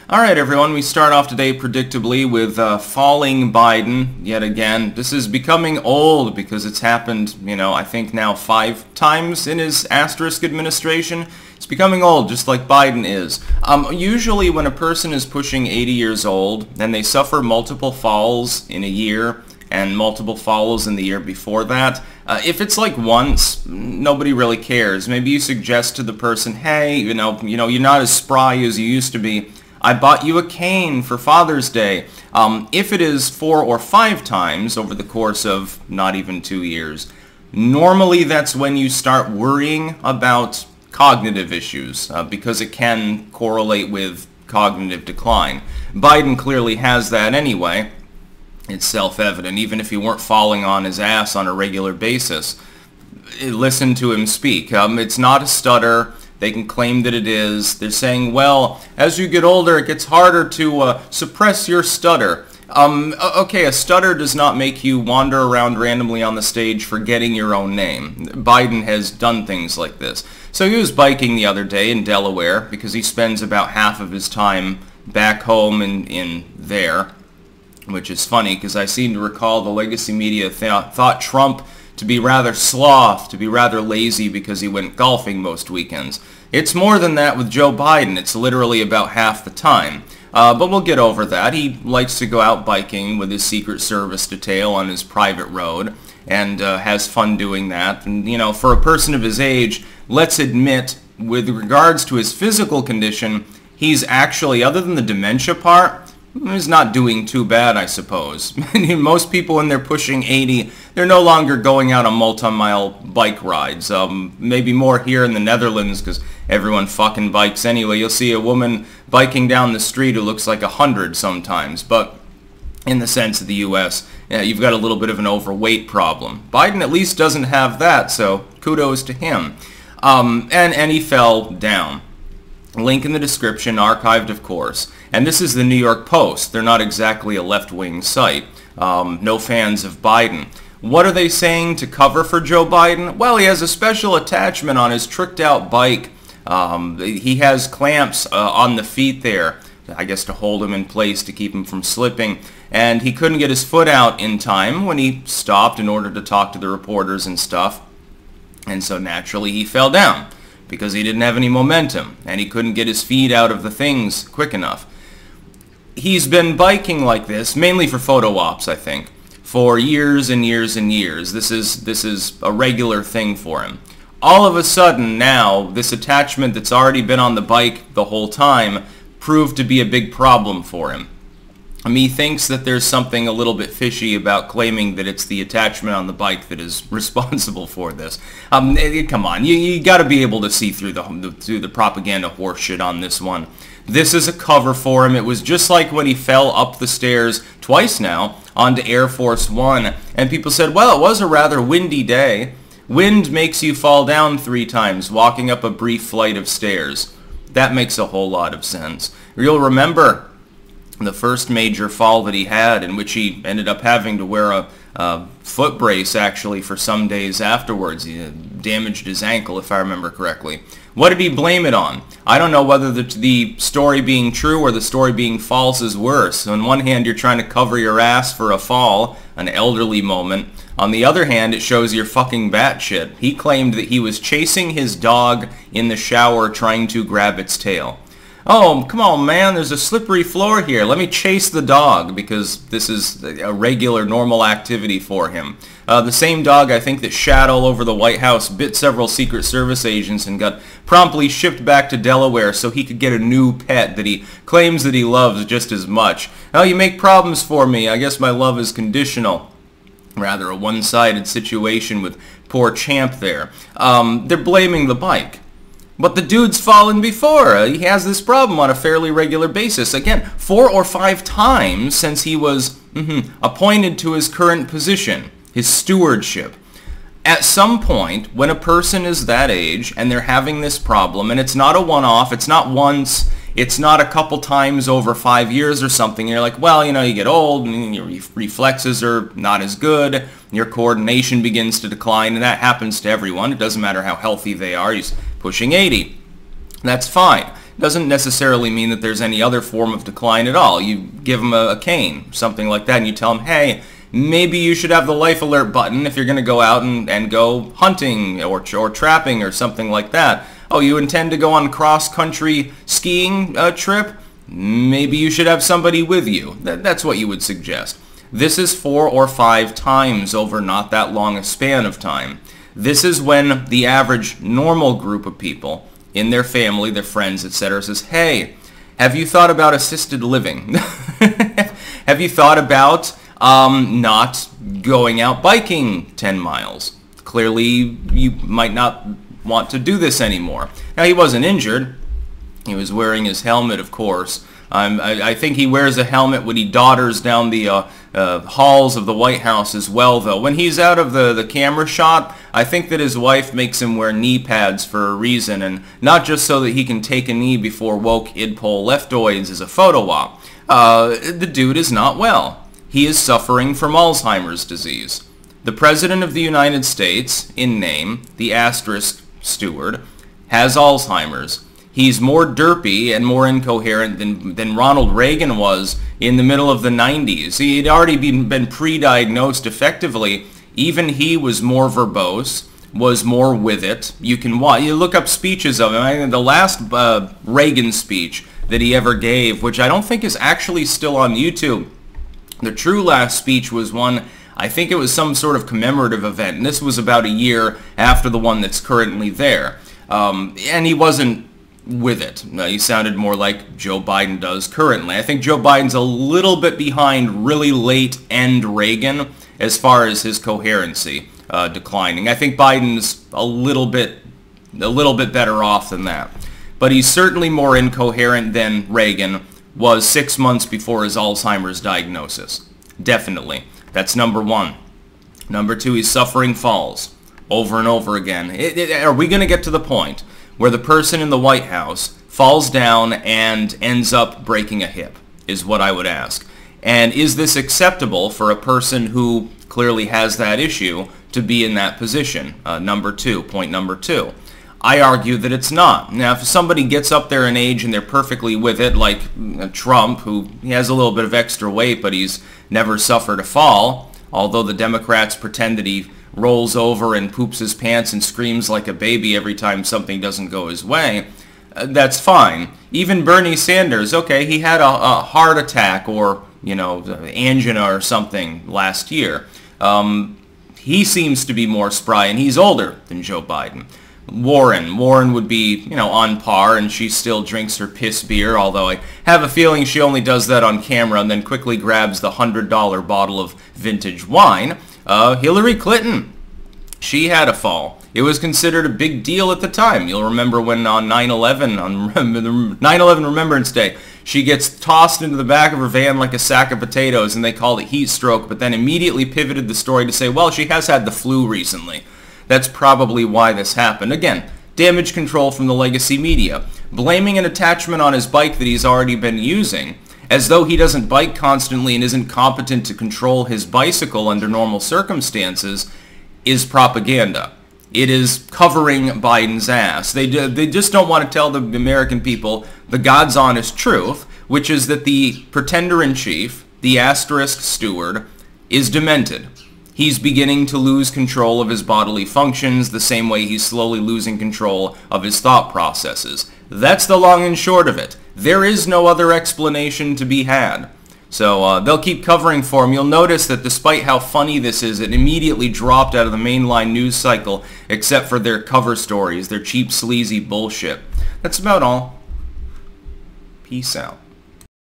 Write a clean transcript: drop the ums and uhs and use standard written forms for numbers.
Alright everyone, we start off today predictably with falling Biden yet again. This is becoming old because it's happened, I think now 5 times in his asterisk administration. It's becoming old just like Biden is. Usually when a person is pushing 80 years old and they suffer multiple falls in a year and multiple falls in the year before that, if it's like once, nobody really cares. Maybe you suggest to the person, hey, you're not as spry as you used to be. I bought you a cane for Father's Day. If it is 4 or 5 times over the course of not even 2 years, normally that's when you start worrying about cognitive issues because it can correlate with cognitive decline. Biden clearly has that anyway. It's self-evident. Even if he weren't falling on his ass on a regular basis, listen to him speak. It's not a stutter. They can claim that it is. They're saying, well, as you get older, it gets harder to suppress your stutter. Okay, a stutter does not make you wander around randomly on the stage forgetting your own name. Biden has done things like this. So he was biking the other day in Delaware because he spends about half of his time back home in there, which is funny because I seem to recall the legacy media thought Trump to be rather sloth, to be rather lazy because he went golfing most weekends. It's more than that with Joe Biden. It's literally about half the time. But we'll get over that. He likes to go out biking with his Secret Service detail on his private road and has fun doing that. And, for a person of his age, let's admit, with regards to his physical condition, he's actually, other than the dementia part, he's not doing too bad, I suppose. Most people when they're pushing 80, they're no longer going out on multi-mile bike rides. Maybe more here in the Netherlands because everyone fucking bikes anyway. You'll see a woman biking down the street who looks like 100 sometimes. But in the sense of the U.S., you've got a little bit of an overweight problem. Biden at least doesn't have that, so kudos to him. And he fell down. Link in the description, archived of course. And this is the New York Post. They're not exactly a left-wing site. No fans of Biden. What are they saying to cover for Joe Biden? Well, he has a special attachment on his tricked-out bike. He has clamps on the feet there, I guess to hold him in place to keep him from slipping. And he couldn't get his foot out in time when he stopped in order to talk to the reporters and stuff. And so naturally he fell down because he didn't have any momentum and he couldn't get his feet out of the things quick enough. He's been biking like this, mainly for photo ops, I think, for years and years and years. This is a regular thing for him. All of a sudden now, this attachment that's already been on the bike the whole time proved to be a big problem for him. He thinks that there's something a little bit fishy about claiming that it's the attachment on the bike that is responsible for this. Come on, you got to be able to see through the propaganda horseshit on this one. This is a cover for him. It was just like when he fell up the stairs twice now onto Air Force One, and people said, well, it was a rather windy day. Wind makes you fall down 3 times walking up a brief flight of stairs. That makes a whole lot of sense. You'll remember the first major fall that he had, in which he ended up having to wear a foot brace actually for some days afterwards. He damaged his ankle, if I remember correctly. What did he blame it on? I don't know whether the story being true or the story being false is worse. On one hand, you're trying to cover your ass for a fall, an elderly moment. On the other hand, it shows you're fucking batshit. He claimed that he was chasing his dog in the shower trying to grab its tail. Oh, come on, man, there's a slippery floor here. Let me chase the dog, because this is a regular, normal activity for him. The same dog, I think, that shat all over the White House, bit several Secret Service agents, and got promptly shipped back to Delaware so he could get a new pet that he claims that he loves just as much. Oh, you make problems for me. I guess my love is conditional. Rather a one-sided situation with poor Champ there. They're blaming the bike. But the dude's fallen before. He has this problem on a fairly regular basis. Again, 4 or 5 times since he was appointed to his current position, his stewardship. At some point, when a person is that age and they're having this problem, and it's not a one-off, it's not once, it's not a couple times over 5 years or something, and you're like, well, you get old, and your reflexes are not as good, your coordination begins to decline, and that happens to everyone. It doesn't matter how healthy they are. He's pushing 80. That's fine. doesn't necessarily mean that there's any other form of decline at all. You give them a cane, something like that, and you tell them, hey, maybe you should have the life alert button if you're going to go out and go hunting or trapping or something like that. Oh, you intend to go on cross-country skiing trip? Maybe you should have somebody with you. That's what you would suggest. This is 4 or 5 times over not that long a span of time. This is when the average normal group of people in their family, their friends, etc. says, hey, have you thought about assisted living? Have you thought about not going out biking 10 miles? Clearly, you might not want to do this anymore. Now, he wasn't injured. He was wearing his helmet, of course. I think he wears a helmet when he dodders down the halls of the White House as well, though. When he's out of the camera shot, I think that his wife makes him wear knee pads for a reason, and not just so that he can take a knee before woke idpol leftoids as a photo op. The dude is not well. He is suffering from Alzheimer's disease. The President of the United States, in name, the asterisk steward, has Alzheimer's. He's more derpy and more incoherent than Ronald Reagan was in the middle of the 90s. He had already been pre-diagnosed effectively. Even he was more verbose, was more with it. You look up speeches of him. I think the last Reagan speech that he ever gave, which I don't think is actually still on YouTube. The true last speech was one, I think it was some sort of commemorative event, and this was about a year after the one that's currently there. And he wasn't with it. He sounded more like Joe Biden does currently. I think Joe Biden's a little bit behind really late end Reagan as far as his coherency declining. I think Biden's a little bit better off than that. But he's certainly more incoherent than Reagan was 6 months before his Alzheimer's diagnosis. Definitely. That's number one. Number two, he's suffering falls over and over again. Are we going to get to the point where the person in the White House falls down and ends up breaking a hip, is what I would ask. And is this acceptable for a person who clearly has that issue to be in that position? Point number two. I argue that it's not. Now, if somebody gets up there in age and they're perfectly with it, like Trump, who he has a little bit of extra weight, but he's never suffered a fall, although the Democrats pretend that he rolls over and poops his pants and screams like a baby every time something doesn't go his way, that's fine. Even Bernie Sanders, okay, he had a heart attack or, angina or something last year. He seems to be more spry, and he's older than Joe Biden. Warren would be, on par, and she still drinks her piss beer, although I have a feeling she only does that on camera and then quickly grabs the $100 bottle of vintage wine. Hillary Clinton, she had a fall. It was considered a big deal at the time. You'll remember when on 9/11, on 9/11 Remembrance Day, she gets tossed into the back of her van like a sack of potatoes, and they called it heat stroke, but then immediately pivoted the story to say, well, she has had the flu recently. That's probably why this happened. Again, damage control from the legacy media. Blaming an attachment on his bike that he's already been using, as though he doesn't bike constantly and isn't competent to control his bicycle under normal circumstances, is propaganda. It is covering Biden's ass. They just don't want to tell the American people the God's honest truth, which is that the pretender-in-chief, the asterisk steward, is demented. He's beginning to lose control of his bodily functions the same way he's slowly losing control of his thought processes. That's the long and short of it. There is no other explanation to be had. So they'll keep covering for him. You'll notice that despite how funny this is, it immediately dropped out of the mainline news cycle except for their cover stories, their cheap, sleazy bullshit. That's about all. Peace out.